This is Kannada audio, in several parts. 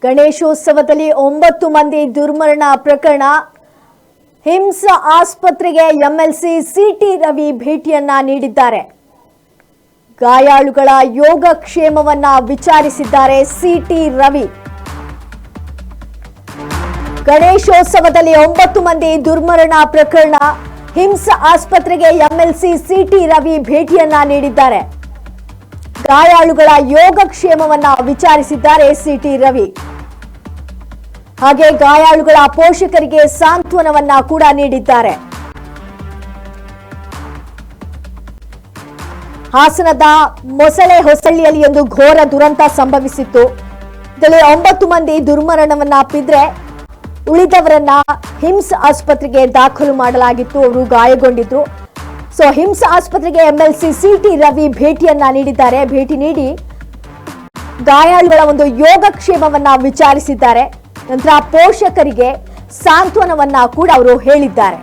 ಗಣೇಶೋತ್ಸವದಲ್ಲಿ 9 ಮಂದಿ ದುರ್ಮರಣ ಪ್ರಕರಣ. ಹಿಮ್ಸ್ ಆಸ್ಪತ್ರೆಗೆ ಎಂಎಲ್ಸಿ ಸಿಟಿ ರವಿ ಭೇಟಿಯನ್ನ ನೀಡಿದ್ದಾರೆ. ಗಾಯಾಳುಗಳ ಯೋಗಕ್ಷೇಮವನ್ನ ವಿಚಾರಿಸಿದ್ದಾರೆ ಸಿಟಿ ರವಿ. ಗಣೇಶೋತ್ಸವದಲ್ಲಿ 9 ಮಂದಿ ದುರ್ಮರಣ ಪ್ರಕರಣ. ಹಿಮ್ಸ್ ಆಸ್ಪತ್ರೆಗೆ ಎಂಎಲ್ಸಿ ಸಿಟಿ ರವಿ ಭೇಟಿಯನ್ನ ನೀಡಿದ್ದಾರೆ. ಗಾಯಾಳುಗಳ ಯೋಗಕ್ಷೇಮವನ್ನ ವಿಚಾರಿಸಿದ್ದಾರೆ ಸಿಟಿ ರವಿ. ಹಾಗೆ ಗಾಯಾಳುಗಳ ಪೋಷಕರಿಗೆ ಸಾಂತ್ವನವನ್ನ ಕೂಡ ನೀಡಿದ್ದಾರೆ. ಹಾಸನದ ಮೊಸಳೆ ಹೊಸಳ್ಳಿಯಲ್ಲಿ ಒಂದು ಘೋರ ದುರಂತ ಸಂಭವಿಸಿತ್ತು. ಇದರಲ್ಲಿ 9 ಮಂದಿ ದುರ್ಮರಣವನ್ನ ಅಪ್ಪಿದ್ರೆ ಉಳಿದವರನ್ನ ಹಿಮ್ಸ್ ಆಸ್ಪತ್ರೆಗೆ ದಾಖಲು ಮಾಡಲಾಗಿತ್ತು. ಅವರು ಗಾಯಗೊಂಡಿದ್ರು. ಸೊ ಹಿಮ್ಸ್ ಆಸ್ಪತ್ರೆಗೆ ಎಂಎಲ್ಸಿ ಸಿಟಿ ರವಿ ಭೇಟಿಯನ್ನ ನೀಡಿದ್ದಾರೆ. ಭೇಟಿ ನೀಡಿ ಗಾಯಾಳುಗಳ ಒಂದು ಯೋಗಕ್ಷೇಮವನ್ನ ವಿಚಾರಿಸಿದ್ದಾರೆ. ನಂತರ ಪೋಷಕರಿಗೆ ಸಾಂತ್ವನವನ್ನ ಕೂಡ ಅವರು ಹೇಳಿದ್ದಾರೆ.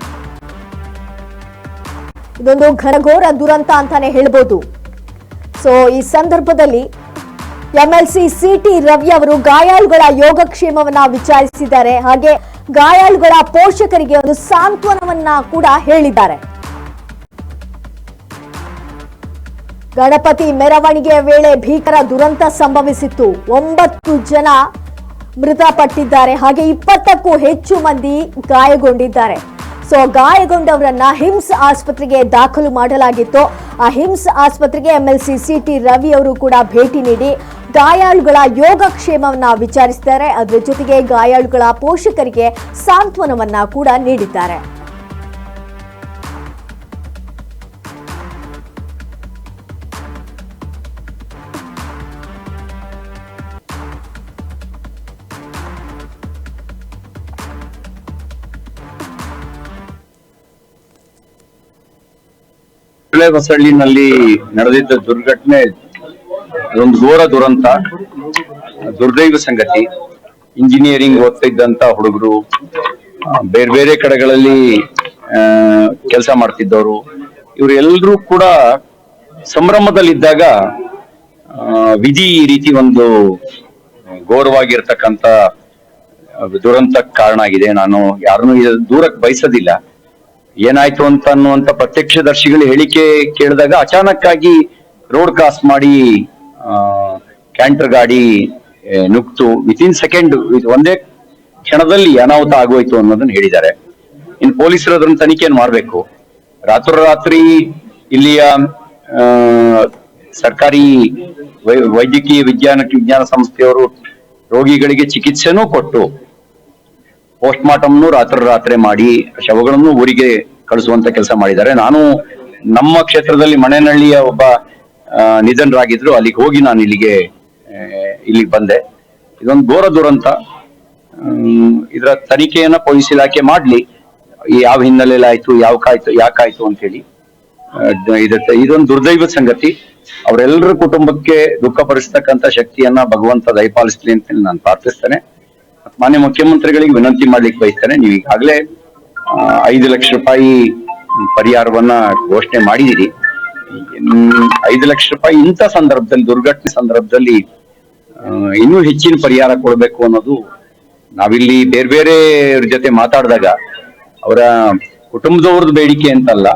ಇದೊಂದು ಘನಘೋರ ದುರಂತ ಅಂತಾನೆ ಹೇಳ್ಬೋದು. ಸೊ ಈ ಸಂದರ್ಭದಲ್ಲಿ ಎಂಎಲ್ಸಿ ಸಿಟಿ ರವಿ ಅವರು ಗಾಯಾಳುಗಳ ಯೋಗಕ್ಷೇಮವನ್ನ ವಿಚಾರಿಸಿದ್ದಾರೆ. ಹಾಗೆ ಗಾಯಾಳುಗಳ ಪೋಷಕರಿಗೆ ಒಂದು ಸಾಂತ್ವನವನ್ನ ಕೂಡ ಹೇಳಿದ್ದಾರೆ. ಗಣಪತಿ ಮೆರವಣಿಗೆಯ ವೇಳೆ ಭೀಕರ ದುರಂತ ಸಂಭವಿಸಿತ್ತು. 9 ಜನ ಮೃತಪಟ್ಟಿದ್ದಾರೆ. ಹಾಗೆ 20ಕ್ಕೂ ಹೆಚ್ಚು ಮಂದಿ ಗಾಯಗೊಂಡಿದ್ದಾರೆ. ಸೊ ಗಾಯಗೊಂಡವರನ್ನ ಹಿಮ್ಸ್ ಆಸ್ಪತ್ರೆಗೆ ದಾಖಲು ಮಾಡಲಾಗಿತ್ತು. ಆ ಹಿಮ್ಸ್ ಆಸ್ಪತ್ರೆಗೆ ಎಂಎಲ್ಸಿ ಸಿಟಿ ರವಿ ಅವರು ಕೂಡ ಭೇಟಿ ನೀಡಿ ಗಾಯಾಳುಗಳ ಯೋಗಕ್ಷೇಮವನ್ನ ವಿಚಾರಿಸಿದ್ದಾರೆ. ಅದರ ಜೊತೆಗೆ ಗಾಯಾಳುಗಳ ಪೋಷಕರಿಗೆ ಸಾಂತ್ವನವನ್ನ ಕೂಡ ನೀಡಿದ್ದಾರೆ. ಹೊಸಳ್ಳಿನಲ್ಲಿ ನಡೆದಿದ್ದ ದುರ್ಘಟನೆ ಒಂದು ಘೋರ ದುರಂತ, ದುರ್ದೈವ ಸಂಗತಿ. ಇಂಜಿನಿಯರಿಂಗ್ ಓದ್ತಾ ಇದ್ದಂತ ಹುಡುಗರು, ಬೇರೆ ಬೇರೆ ಕಡೆಗಳಲ್ಲಿ ಕೆಲಸ ಮಾಡ್ತಿದ್ದವರು, ಇವರೆಲ್ಲರೂ ಕೂಡ ಸಂಭ್ರಮದಲ್ಲಿದ್ದಾಗ ವಿಧಿ ಈ ರೀತಿ ಒಂದು ಘೋರವಾಗಿರ್ತಕ್ಕಂಥ ದುರಂತಕ್ಕೆ ಕಾರಣ ಆಗಿದೆ. ನಾನು ಯಾರನ್ನು ದೂರಕ್ಕೆ ಬಯಸೋದಿಲ್ಲ. ಏನಾಯ್ತು ಅಂತ ಅನ್ನುವಂತ ಪ್ರತ್ಯಕ್ಷದರ್ಶಿಗಳು ಹೇಳಿಕೆ ಕೇಳಿದಾಗ ಅಚಾನಕ್ ಆಗಿ ರೋಡ್ ಕ್ರಾಸ್ ಮಾಡಿ ಕ್ಯಾಂಟರ್ ಗಾಡಿ ನುಗ್ತು. ವಿತಿನ್ ಸೆಕೆಂಡ್, ಒಂದೇ ಕ್ಷಣದಲ್ಲಿ ಅನಾಹುತ ಆಗೋಯ್ತು ಅನ್ನೋದನ್ನ ಹೇಳಿದ್ದಾರೆ. ಇನ್ನು ಪೊಲೀಸರು ಅದನ್ನ ತನಿಖೆಯನ್ನು ಮಾಡ್ಬೇಕು. ರಾತ್ರೋರಾತ್ರಿ ಇಲ್ಲಿಯ ಸರ್ಕಾರಿ ವೈದ್ಯಕೀಯ ವಿಜ್ಞಾನ ಸಂಸ್ಥೆಯವರು ರೋಗಿಗಳಿಗೆ ಚಿಕಿತ್ಸೆನೂ ಕೊಟ್ಟು ಪೋಸ್ಟ್ ಮಾರ್ಟಮ್ನು ರಾತ್ರಿ ಮಾಡಿ ಶವಗಳನ್ನು ಊರಿಗೆ ಕಳಿಸುವಂತ ಕೆಲಸ ಮಾಡಿದ್ದಾರೆ. ನಾನು ನಮ್ಮ ಕ್ಷೇತ್ರದಲ್ಲಿ ಮಣೇನಹಳ್ಳಿಯ ಒಬ್ಬ ನಿಧನರಾಗಿದ್ರು, ಅಲ್ಲಿಗೆ ಹೋಗಿ ನಾನು ಇಲ್ಲಿಗೆ ಬಂದೆ. ಇದೊಂದು ಘೋರ ದುರಂತ. ಇದರ ತನಿಖೆಯನ್ನ ಪೊಲೀಸ್ ಇಲಾಖೆ ಮಾಡ್ಲಿ, ಯಾವ ಹಿನ್ನೆಲೆಯಲ್ಲಿ ಆಯ್ತು, ಯಾಕಾಯ್ತು ಅಂತ ಹೇಳಿ. ಇದೊಂದು ದುರ್ದೈವ ಸಂಗತಿ. ಅವರೆಲ್ಲರ ಕುಟುಂಬಕ್ಕೆ ದುಃಖ ಭರಿಸ್ತಕ್ಕಂಥ ಶಕ್ತಿಯನ್ನ ಭಗವಂತ ದಯಪಾಲಿಸ್ಲಿ ಅಂತ ನಾನು ಪ್ರಾರ್ಥಿಸ್ತೇನೆ. ಮಾನ್ಯ ಮುಖ್ಯಮಂತ್ರಿಗಳಿಗೆ ವಿನಂತಿ ಮಾಡ್ಲಿಕ್ಕೆ ಬಯಸ್ತೇನೆ. ನೀವು ಈಗಾಗಲೇ 5 ಲಕ್ಷ ರೂಪಾಯಿ ಪರಿಹಾರವನ್ನ ಘೋಷಣೆ ಮಾಡಿದಿರಿ. 5 ಲಕ್ಷ ರೂಪಾಯಿ ಇಂಥ ಸಂದರ್ಭದಲ್ಲಿ, ದುರ್ಘಟನೆ ಸಂದರ್ಭದಲ್ಲಿ ಇನ್ನೂ ಹೆಚ್ಚಿನ ಪರಿಹಾರ ಕೊಡಬೇಕು ಅನ್ನೋದು, ನಾವಿಲ್ಲಿ ಬೇರೆ ಬೇರೆಯವ್ರ ಜೊತೆ ಮಾತಾಡಿದಾಗ ಅವರ ಕುಟುಂಬದವ್ರದ್ದು ಬೇಡಿಕೆ ಅಂತಲ್ಲ,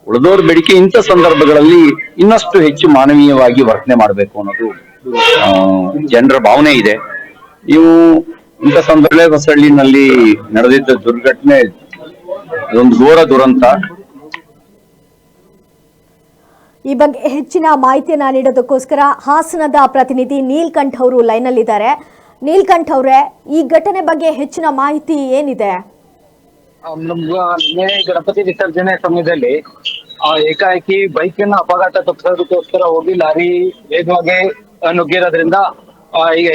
ಉಳಿದವ್ರ ಬೇಡಿಕೆ ಇಂಥ ಸಂದರ್ಭಗಳಲ್ಲಿ ಇನ್ನಷ್ಟು ಹೆಚ್ಚು ಮಾನವೀಯವಾಗಿ ವರ್ತನೆ ಮಾಡಬೇಕು ಅನ್ನೋದು ಜನರ ಭಾವನೆ ಇದೆ. ನೀವು ಇಂಥ ಸಂದರ್ಭ ಹೊಸಳ್ಳಿನಲ್ಲಿ ನಡೆದಿದ್ದ ದುರ್ಘಟನೆ ಅದೊಂದು ಘೋರ ದುರಂತ. ಈ ಬಗ್ಗೆ ಹೆಚ್ಚಿನ ಮಾಹಿತಿಯನ್ನ ನೀಡೋದಕ್ಕೋಸ್ಕರ ಹಾಸನದ ಪ್ರತಿನಿಧಿ ನೀಲ್ಕಂಠ್ ಅವರು ಲೈನ್ ಅಲ್ಲಿ ಇದ್ದಾರೆ. ನೀಲ್ಕಂಠ್ ಅವರೇ, ಈ ಘಟನೆ ಬಗ್ಗೆ ಹೆಚ್ಚಿನ ಮಾಹಿತಿ ಏನಿದೆ? ಗಣಪತಿ ವಿಸರ್ಜನೆ ಸಮಯದಲ್ಲಿ ಏಕಾಏಕಿ ಬೈಕ್ ಅನ್ನ ಅಪಘಾತ ತಪ್ಪಿಸೋದಕ್ಕೋಸ್ಕರ ಹೋಗಿ ಲಾರಿ ವೇಗವಾಗಿ ನುಗ್ಗಿರೋದ್ರಿಂದ ಈಗ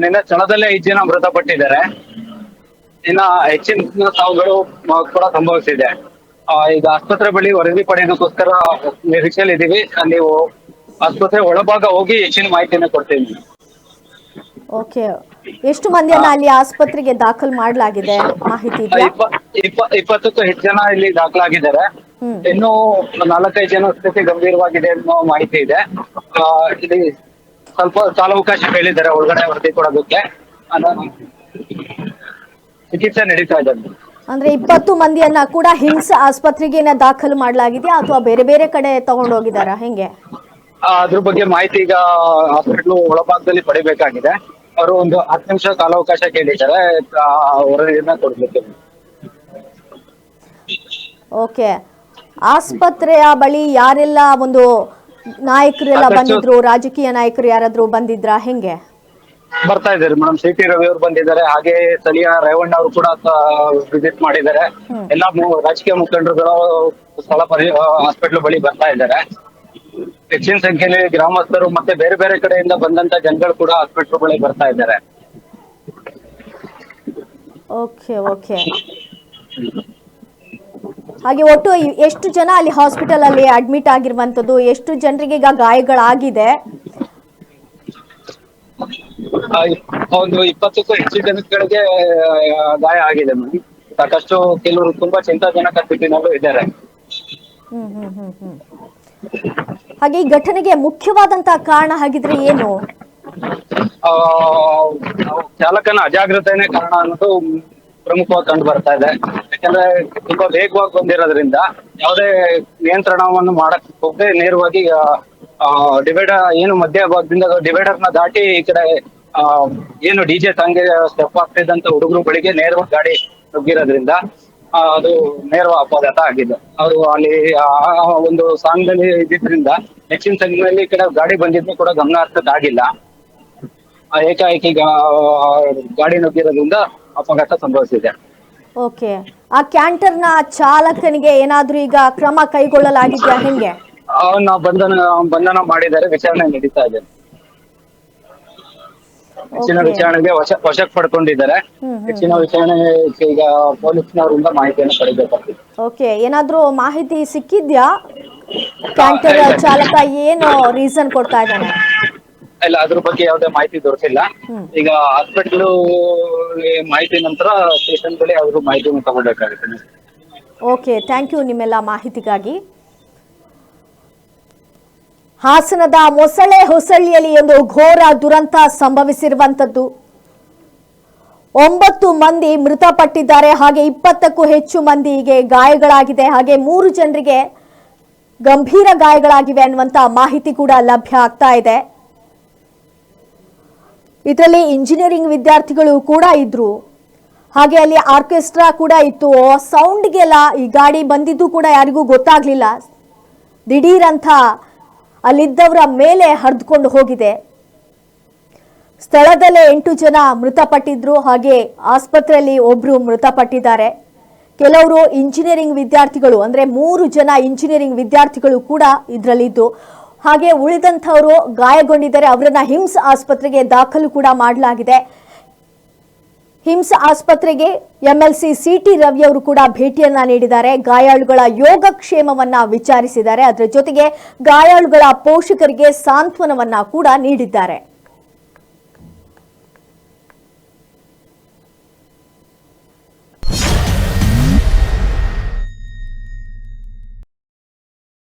ನಿನ್ನೆ ಕ್ಷಣದಲ್ಲೇ 5 ಜನ ಮೃತಪಟ್ಟಿದ್ದಾರೆ. ಇನ್ನ ಹೆಚ್ಚಿನ ಸಾವುಗಳು ಕೂಡ ಸಂಭವಿಸಿದೆ. ಈಗ ಆಸ್ಪತ್ರೆ ಬಳಿ ವರದಿ ಪಡೆಯೋದಕ್ಕೋಸ್ಕರ ನಿರೀಕ್ಷೆಯಲ್ಲಿ ಇದೀವಿ. ನೀವು ಆಸ್ಪತ್ರೆ ಒಳಭಾಗ ಹೋಗಿ ಹೆಚ್ಚಿನ ಮಾಹಿತಿಯನ್ನು ಕೊಡ್ತೀನಿ. ಓಕೆ, ಎಷ್ಟು ಮಂದಿಯನ್ನ ಅಲ್ಲಿ ಆಸ್ಪತ್ರೆಗೆ ದಾಖಲು ಮಾಡಲಾಗಿದೆ ಮಾಹಿತಿ ಇದೆಯಾ? 20ಕ್ಕೂ ಹೆಚ್ಚು ಜನ ಇಲ್ಲಿ ದಾಖಲಾಗಿದ್ದಾರೆ. ಇನ್ನು 4-5 ಜನ ಸ್ಥಿತಿ ಗಂಭೀರವಾಗಿದೆ ಅನ್ನೋ ಮಾಹಿತಿ ಇದೆ. ಇಲ್ಲಿ ಸ್ವಲ್ಪ ಕಾಲಾವಕಾಶ ಹೇಳಿದ್ದಾರೆ ಒಳಗಡೆ ವರದಿ ಕೊಡೋದಕ್ಕೆ. ಚಿಕಿತ್ಸೆ ನಡೀತಾ ಇದೆ. ಅಂದ್ರೆ 20 ಮಂದಿಯನ್ನ ಕೂಡ ಹಿಮ್ಸ್ ಆಸ್ಪತ್ರೆಗೆ ದಾಖಲು ಮಾಡಲಾಗಿದೆಯಾ ಅಥವಾ ಬೇರೆ ಬೇರೆ ಕಡೆ ತಗೊಂಡೋಗಿದಾರಾ ಹೆಂಗೆ? ಅದ್ರ ಬಗ್ಗೆ ಮಾಹಿತಿ ಈಗ ಹಾಸ್ಪಿಟ್ಲ್ ಒಳಭಾಗದಲ್ಲಿ ಪಡಿಬೇಕಾಗಿದೆ. ಅವರು ಒಂದು 10 ನಿಮಿಷ ಕಾಲಾವಕಾಶ ಕೇಳಿದ್ದಾರೆ, ವರದಿಯನ್ನ ಕೊಡ್ಲಿಕ್ಕೆ. ಓಕೆ, ಆಸ್ಪತ್ರೆಯ ಬಳಿ ಯಾರೆಲ್ಲ ಒಂದು ನಾಯಕರೆಲ್ಲ ಬಂದಿದ್ರು, ರಾಜಕೀಯ ನಾಯಕರು ಯಾರಾದ್ರೂ ಬಂದಿದ್ರಾ ಹೆಂಗೆ? ಬರ್ತಾ ಇದ್ದಾರೆ ಮೇಡಮ್. ಸಿ ಟಿ ರವಿ ಅವರು ಬಂದಿದ್ದಾರೆ, ಹಾಗೆ ಸ್ಥಳೀಯ ರೇವಣ್ಣ ಅವರು ಕೂಡ ವಿಸಿಟ್ ಮಾಡಿದ್ದಾರೆ. ಎಲ್ಲಾ ರಾಜಕೀಯ ಮುಖಂಡರುಗಳು ಹಾಸ್ಪಿಟ್ಲ್ ಬಳಿ ಬರ್ತಾ ಇದ್ದಾರೆ. ಹೆಚ್ಚಿನ ಸಂಖ್ಯೆಯಲ್ಲಿ ಗ್ರಾಮಸ್ಥರು ಮತ್ತೆ ಬೇರೆ ಬೇರೆ ಕಡೆಯಿಂದ ಬಂದಂತ ಜನಗಳು ಕೂಡ ಹಾಸ್ಪಿಟ್ಲ್ ಬಳಿ ಬರ್ತಾ ಇದ್ದಾರೆ. Okay okay. ಹಾಗೆ ಒಟ್ಟು ಎಷ್ಟು ಜನ ಅಲ್ಲಿ ಹಾಸ್ಪಿಟಲ್ ಅಲ್ಲಿ ಅಡ್ಮಿಟ್ ಆಗಿರುವಂತದ್ದು, ಎಷ್ಟು ಜನರಿಗೆ ಈಗ ಗಾಯಗಳಾಗಿದೆ? ಒಂದು 20ಕ್ಕೂ ಹೆಚ್ಚು ಜನಗಳಿಗೆ ಗಾಯ ಆಗಿದೆ ಮೇಡಮ್. ಸಾಕಷ್ಟು ಕೆಲವರು ತುಂಬಾ ಚಿಂತಾಜನಕ ಸ್ಥಿತಿನಲ್ಲೂ ಇದ್ದಾರೆ. ಹಾಗೆ ಈ ಘಟನೆಗೆ ಮುಖ್ಯವಾದಂತಹ ಕಾರಣ ಹಾಗಿದ್ರೆ ಏನು? ಚಾಲಕನ ಅಜಾಗ್ರತೆನೇ ಕಾರಣ ಅನ್ನೋದು ಪ್ರಮುಖವಾಗಿ ಕಂಡು ಬರ್ತಾ ಇದೆ. ಯಾಕಂದ್ರೆ ತುಂಬಾ ವೇಗವಾಗಿ ಬಂದಿರೋದ್ರಿಂದ ಯಾವುದೇ ನಿಯಂತ್ರಣವನ್ನು ಮಾಡಕ್ ಹೋಗದೆ ನೇರವಾಗಿ ಡಿವೈಡರ್ ಏನು ಮಧ್ಯ ಭಾಗದಿಂದ ಡಿವೈಡರ್ ನ ದಾಟಿ ಈ ಕಡೆ ಏನು ಡಿಜೆ ಸಾಂಗ್ಗೆ ಸ್ಟೆಪ್ ಆಗ್ತಿದ್ದಂತ ಹುಡುಗರು ಬಳಿಗೆ ನೇರವಾಗಿ ಗಾಡಿ ನುಗ್ಗಿರೋದ್ರಿಂದ ಅದು ನೇರ ಅಪಘಾತ ಆಗಿದೆ. ಅವರು ಅಲ್ಲಿ ಒಂದು ಸಾಂಗ್ನಲ್ಲಿ ಇದ್ದಿದ್ರಿಂದ ಹೆಚ್ಚಿನ ಸಂಖ್ಯೆಯಲ್ಲಿ ಈ ಕಡೆ ಗಾಡಿ ಬಂದಿದ್ದು ಕೂಡ ಗಮನ ಹರಿಸೋದಾಗಿಲ್ಲ. ಏಕಾಏಕಿ ಗಾಡಿ ನುಗ್ಗಿರೋದ್ರಿಂದ ಅಪಘಾತ ಸಂಭವಿಸಿದೆ. ಓಕೆ, ಆ ಕ್ಯಾಂಟರ್ನ ಚಾಲಕನಿಗೆ ಏನಾದ್ರೂ ಈಗ ಕ್ರಮ ಕೈಗೊಳ್ಳಲಾಗಿದೆಯಾ ಹೆಂಗೆ? ಅವನ್ನ ಬಂಧನ ಮಾಡಿದ್ದಾರೆ, ವಿಚಾರಣೆ ನಡೀತಾ ಇದೆ. ಹೆಚ್ಚಿನ ವಿಚಾರಣೆಗೆ ವಶಕ್ಕೆ ಪಡ್ಕೊಂಡಿದ್ದಾರೆ. ಹೆಚ್ಚಿನ ವಿಚಾರಣೆ ಈಗ ಪೊಲೀಸ್ನವರಿಂದ ಮಾಹಿತಿಯನ್ನು ಪಡೆಯಬೇಕಾಗಿದೆ. ಓಕೆ, ಏನಾದ್ರೂ ಮಾಹಿತಿ ಸಿಕ್ಕಿದ್ಯಾ? ಕ್ಯಾಂಟರ್ ಚಾಲಕ ಏನು ರೀಸನ್ ಕೊಡ್ತಾ ಇದ್ದಾನೆ? ಇಲ್ಲ, ಅದ್ರ ಬಗ್ಗೆ ಯಾವುದೇ ಮಾಹಿತಿ ದೊರಕಿಲ್ಲ. ಈಗ ಹಾಸ್ಪಿಟಲ್ ಮಾಹಿತಿ ನಂತರ ಸ್ಟೇಷನ್ ಬಳಿ ಅವರು ಮಾಹಿತಿಯನ್ನು ತಗೊಳ್ಬೇಕಾಗುತ್ತೆ. ಓಕೆ, ಥ್ಯಾಂಕ್ ಯು ನಿಮ್ಮೆಲ್ಲ ಮಾಹಿತಿಗಾಗಿ. ಹಾಸನದ ಮೊಸಳೆ ಹೊಸಳ್ಳಿಯಲ್ಲಿ ಒಂದು ಘೋರ ದುರಂತ ಸಂಭವಿಸಿರುವಂತದ್ದು. 9 ಮಂದಿ ಮೃತಪಟ್ಟಿದ್ದಾರೆ, ಹಾಗೆ 20ಕ್ಕೂ ಹೆಚ್ಚು ಮಂದಿಗೆ ಗಾಯಗಳಾಗಿದೆ, ಹಾಗೆ 3 ಜನರಿಗೆ ಗಂಭೀರ ಗಾಯಗಳಾಗಿವೆ ಅನ್ನುವಂತ ಮಾಹಿತಿ ಕೂಡ ಲಭ್ಯ ಆಗ್ತಾ ಇದೆ. ಇದರಲ್ಲಿ ಇಂಜಿನಿಯರಿಂಗ್ ವಿದ್ಯಾರ್ಥಿಗಳು ಕೂಡ ಇದ್ರು, ಹಾಗೆ ಅಲ್ಲಿ ಆರ್ಕೆಸ್ಟ್ರಾ ಕೂಡ ಇತ್ತು. ಸೌಂಡ್ಗೆಲ್ಲ ಈ ಗಾಡಿ ಬಂದಿದ್ದು ಕೂಡ ಯಾರಿಗೂ ಗೊತ್ತಾಗ್ಲಿಲ್ಲ. ದಿಢೀರಂತ ಅಲ್ಲಿದ್ದವರ ಮೇಲೆ ಹರಿದುಕೊಂಡು ಹೋಗಿದೆ. ಸ್ಥಳದಲ್ಲೇ 8 ಜನ ಮೃತಪಟ್ಟಿದ್ರು, ಹಾಗೆ ಆಸ್ಪತ್ರೆಯಲ್ಲಿ ಒಬ್ರು ಮೃತಪಟ್ಟಿದ್ದಾರೆ. ಕೆಲವರು ಇಂಜಿನಿಯರಿಂಗ್ ವಿದ್ಯಾರ್ಥಿಗಳು, ಅಂದ್ರೆ 3 ಜನ ಇಂಜಿನಿಯರಿಂಗ್ ವಿದ್ಯಾರ್ಥಿಗಳು ಕೂಡ ಇದರಲ್ಲಿದ್ದು, ಹಾಗೆ ಉಳಿದಂಥವರು ಗಾಯಗೊಂಡಿದ್ದಾರೆ. ಅವರನ್ನ ಹಿಮ್ಸ್ ಆಸ್ಪತ್ರೆಗೆ ದಾಖಲು ಕೂಡ ಮಾಡಲಾಗಿದೆ. ಹಿಮ್ಸ್ ಆಸ್ಪತ್ರೆಗೆ ಎಂಎಲ್ಸಿ ಸಿಟಿ ರವಿ ಅವರು ಕೂಡ ಭೇಟಿಯನ್ನ ನೀಡಿದ್ದಾರೆ. ಗಾಯಾಳುಗಳ ಯೋಗಕ್ಷೇಮವನ್ನ ವಿಚಾರಿಸಿದ್ದಾರೆ. ಅದರ ಜೊತೆಗೆ ಗಾಯಾಳುಗಳ ಪೋಷಕರಿಗೆ ಸಾಂತ್ವನವನ್ನ ಕೂಡ ನೀಡಿದ್ದಾರೆ.